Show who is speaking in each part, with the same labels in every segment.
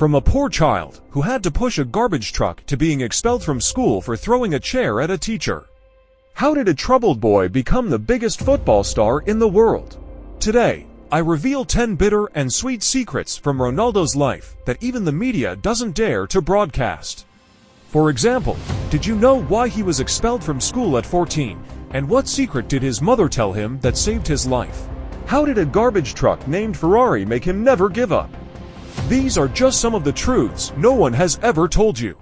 Speaker 1: From a poor child who had to push a garbage truck to being expelled from school for throwing a chair at a teacher. How did a troubled boy become the biggest football star in the world? Today, I reveal 10 bitter and sweet secrets from Ronaldo's life that even the media doesn't dare to broadcast. For example, did you know why he was expelled from school at 14? And what secret did his mother tell him that saved his life? How did a garbage truck named Ferrari make him never give up? These are just some of the truths no one has ever told you.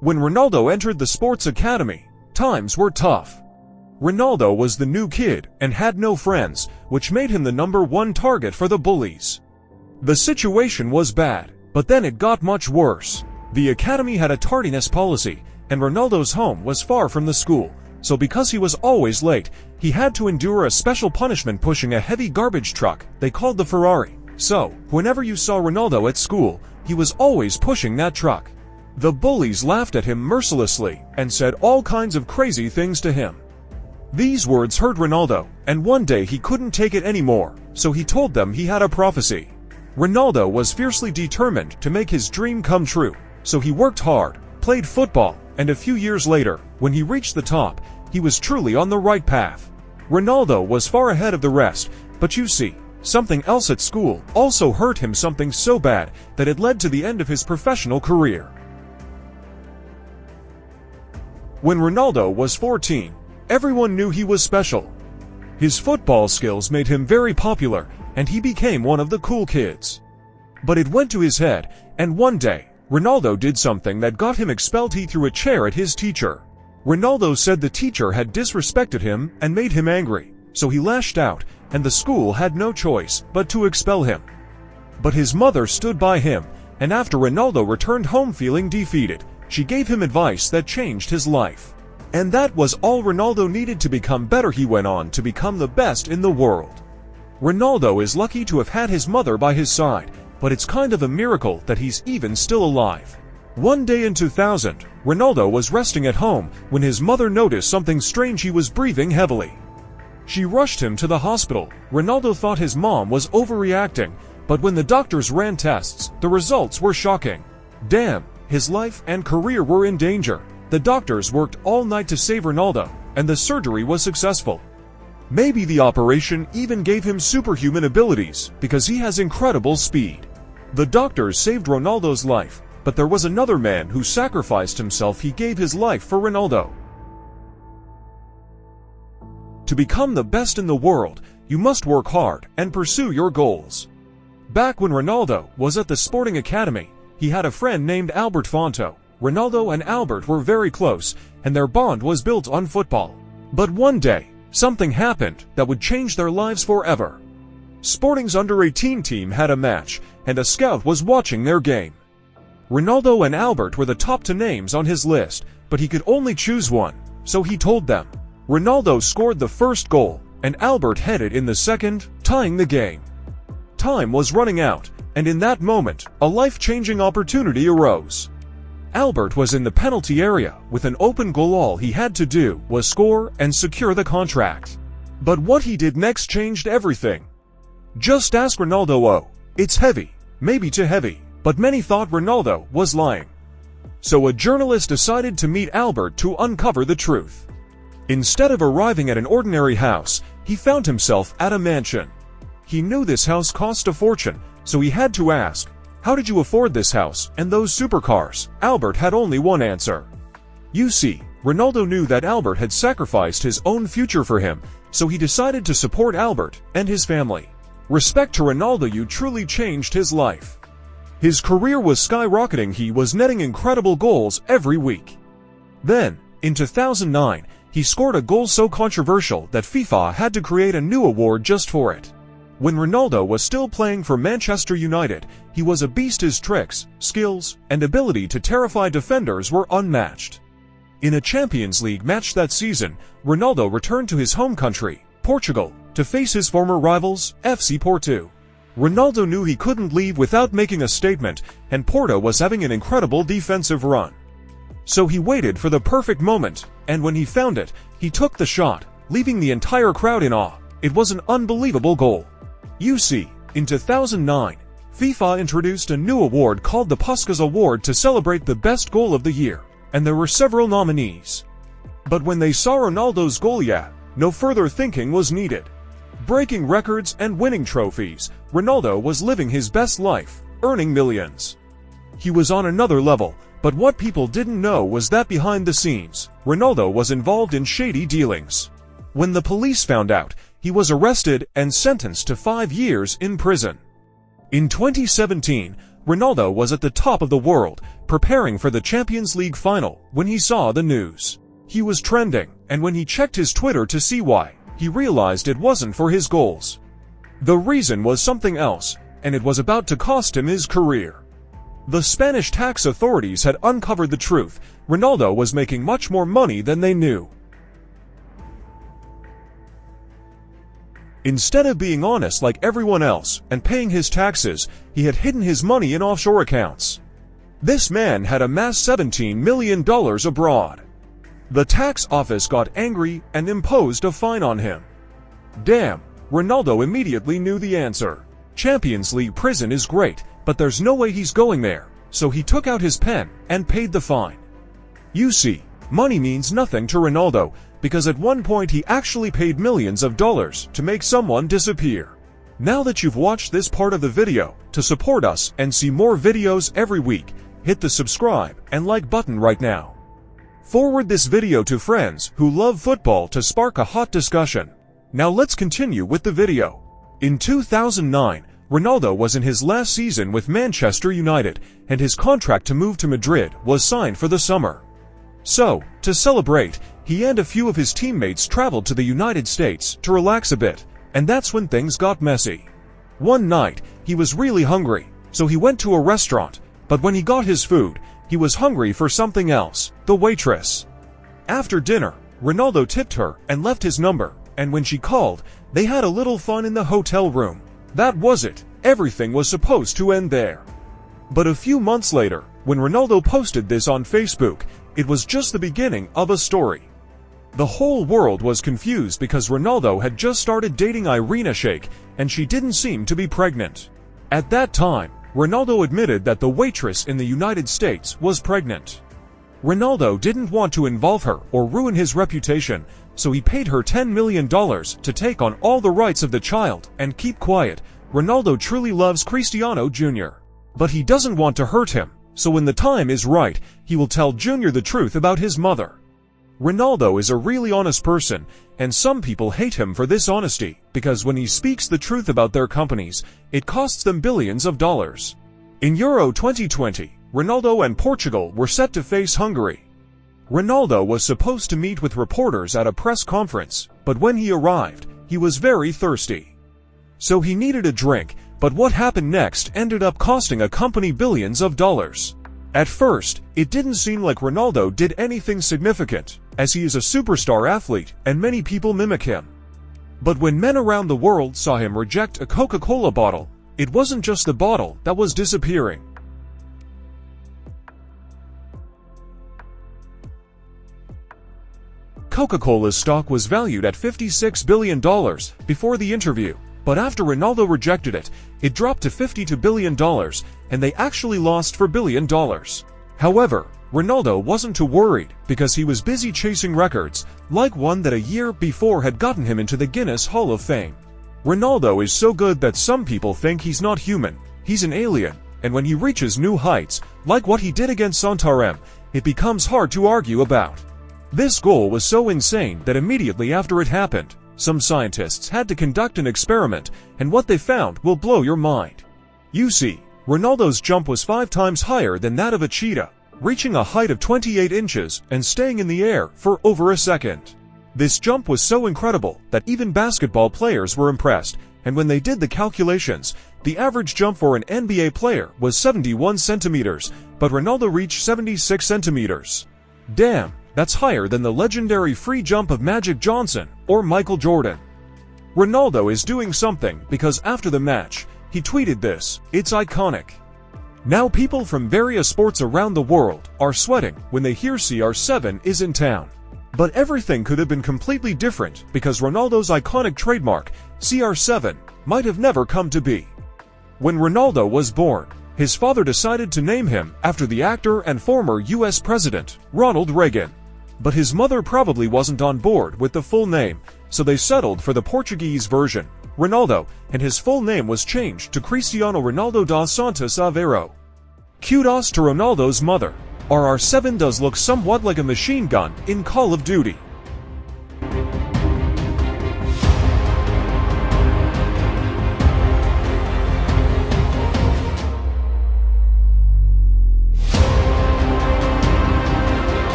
Speaker 1: When Ronaldo entered the sports academy, times were tough. Ronaldo was the new kid and had no friends, which made him the #1 target for the bullies. The situation was bad, but then it got much worse. The academy had a tardiness policy, and Ronaldo's home was far from the school, so because he was always late, he had to endure a special punishment pushing a heavy garbage truck they called the Ferrari. So, whenever you saw Ronaldo at school, he was always pushing that truck. The bullies laughed at him mercilessly and said all kinds of crazy things to him. These words hurt Ronaldo, and one day he couldn't take it anymore, so he told them he had a prophecy. Ronaldo was fiercely determined to make his dream come true, so he worked hard, played football, and a few years later, when he reached the top, he was truly on the right path. Ronaldo was far ahead of the rest, but you see, something else at school also hurt him, something so bad that it led to the end of his professional career. When Ronaldo was 14, everyone knew he was special. His football skills made him very popular, and he became one of the cool kids. But it went to his head, and one day, Ronaldo did something that got him expelled. He threw a chair at his teacher. Ronaldo said the teacher had disrespected him and made him angry, so he lashed out, and the school had no choice but to expel him. But his mother stood by him, and after Ronaldo returned home feeling defeated, she gave him advice that changed his life. And that was all Ronaldo needed to become better. He went on to become the best in the world. Ronaldo is lucky to have had his mother by his side, but it's kind of a miracle that he's even still alive. One day in 2000, Ronaldo was resting at home when his mother noticed something strange. He was breathing heavily. She rushed him to the hospital. Ronaldo thought his mom was overreacting, but when the doctors ran tests, the results were shocking. Damn, his life and career were in danger. The doctors worked all night to save Ronaldo, and the surgery was successful. Maybe the operation even gave him superhuman abilities, because he has incredible speed. The doctors saved Ronaldo's life, but there was another man who sacrificed himself. He gave his life for Ronaldo. To become the best in the world, you must work hard and pursue your goals. Back when Ronaldo was at the sporting academy, he had a friend named Albert Fonto. Ronaldo and Albert were very close, and their bond was built on football. But one day, something happened that would change their lives forever. Sporting's under-18 team had a match, and a scout was watching their game. Ronaldo and Albert were the top 2 names on his list, but he could only choose one, so he told them. Ronaldo scored the first goal, and Albert headed in the second, tying the game. Time was running out, and in that moment, a life-changing opportunity arose. Albert was in the penalty area with an open goal. All he had to do was score and secure the contract. But what he did next changed everything. Just ask Ronaldo. Oh, it's heavy, maybe too heavy, but many thought Ronaldo was lying. So a journalist decided to meet Albert to uncover the truth. Instead of arriving at an ordinary house, he found himself at a mansion. He knew this house cost a fortune, so he had to ask, "How did you afford this house and those supercars?" Albert had only one answer. You see, Ronaldo knew that Albert had sacrificed his own future for him, so he decided to support Albert and his family. Respect to Ronaldo, you truly changed his life. His career was skyrocketing. He was netting incredible goals every week. Then, in 2009, he scored a goal so controversial that FIFA had to create a new award just for it. When Ronaldo was still playing for Manchester United, he was a beast. His tricks, skills, and ability to terrify defenders were unmatched. In a Champions League match that season, Ronaldo returned to his home country, Portugal, to face his former rivals, FC Porto. Ronaldo knew he couldn't leave without making a statement, and Porto was having an incredible defensive run. So he waited for the perfect moment, and when he found it, he took the shot, leaving the entire crowd in awe. It was an unbelievable goal. You see, in 2009, FIFA introduced a new award called the Puskas Award to celebrate the best goal of the year, and there were several nominees. But when they saw Ronaldo's goal, no further thinking was needed. Breaking records and winning trophies, Ronaldo was living his best life, earning millions. He was on another level, but what people didn't know was that behind the scenes, Ronaldo was involved in shady dealings. When the police found out, he was arrested and sentenced to 5 years in prison. In 2017, Ronaldo was at the top of the world, preparing for the Champions League final, when he saw the news. He was trending, and when he checked his Twitter to see why, he realized it wasn't for his goals. The reason was something else, and it was about to cost him his career. The Spanish tax authorities had uncovered the truth. Ronaldo was making much more money than they knew. Instead of being honest like everyone else and paying his taxes, he had hidden his money in offshore accounts. This man had amassed $17 million abroad. The tax office got angry and imposed a fine on him. Damn, Ronaldo immediately knew the answer. Champions League prison is great, but there's no way he's going there, so he took out his pen and paid the fine. You see, money means nothing to Ronaldo, because at one point he actually paid millions of dollars to make someone disappear. Now that you've watched this part of the video, to support us and see more videos every week, hit the subscribe and like button right now. Forward this video to friends who love football to spark a hot discussion. Now let's continue with the video. In 2009, Ronaldo was in his last season with Manchester United, and his contract to move to Madrid was signed for the summer. So, to celebrate, he and a few of his teammates traveled to the United States to relax a bit, and that's when things got messy. One night, he was really hungry, so he went to a restaurant, but when he got his food, he was hungry for something else, the waitress. After dinner, Ronaldo tipped her and left his number, and when she called, they had a little fun in the hotel room. That was it. Everything was supposed to end there. But a few months later, when Ronaldo posted this on Facebook, it was just the beginning of a story. The whole world was confused because Ronaldo had just started dating Irina Shayk, and she didn't seem to be pregnant. At that time, Ronaldo admitted that the waitress in the United States was pregnant. Ronaldo didn't want to involve her or ruin his reputation, so he paid her $10 million to take on all the rights of the child and keep quiet. Ronaldo truly loves Cristiano Jr. But he doesn't want to hurt him, so when the time is right, he will tell Jr. the truth about his mother. Ronaldo is a really honest person, and some people hate him for this honesty, because when he speaks the truth about their companies, it costs them billions of dollars. In Euro 2020, Ronaldo and Portugal were set to face Hungary. Ronaldo was supposed to meet with reporters at a press conference, but when he arrived, he was very thirsty. So he needed a drink, but what happened next ended up costing a company billions of dollars. At first, it didn't seem like Ronaldo did anything significant, as he is a superstar athlete and many people mimic him. But when men around the world saw him reject a Coca-Cola bottle, it wasn't just the bottle that was disappearing. Coca-Cola's stock was valued at $56 billion before the interview, but after Ronaldo rejected it, it dropped to $52 billion, and they actually lost $4 billion. However, Ronaldo wasn't too worried because he was busy chasing records, like one that a year before had gotten him into the Guinness Hall of Fame. Ronaldo is so good that some people think he's not human, he's an alien, and when he reaches new heights, like what he did against Santarém, it becomes hard to argue about. This goal was so insane that immediately after it happened, some scientists had to conduct an experiment, and what they found will blow your mind. You see, Ronaldo's jump was 5 times higher than that of a cheetah, reaching a height of 28 inches and staying in the air for over a second. This jump was so incredible that even basketball players were impressed, and when they did the calculations, the average jump for an NBA player was 71 centimeters, but Ronaldo reached 76 centimeters. Damn, that's higher than the legendary free jump of Magic Johnson or Michael Jordan. Ronaldo is doing something because after the match, he tweeted this. It's iconic. Now people from various sports around the world are sweating when they hear CR7 is in town. But everything could have been completely different because Ronaldo's iconic trademark, CR7, might have never come to be. When Ronaldo was born, his father decided to name him after the actor and former US President, Ronald Reagan. But his mother probably wasn't on board with the full name, so they settled for the Portuguese version, Ronaldo, and his full name was changed to Cristiano Ronaldo dos Santos Aveiro. Kudos to Ronaldo's mother. RR7 does look somewhat like a machine gun in Call of Duty.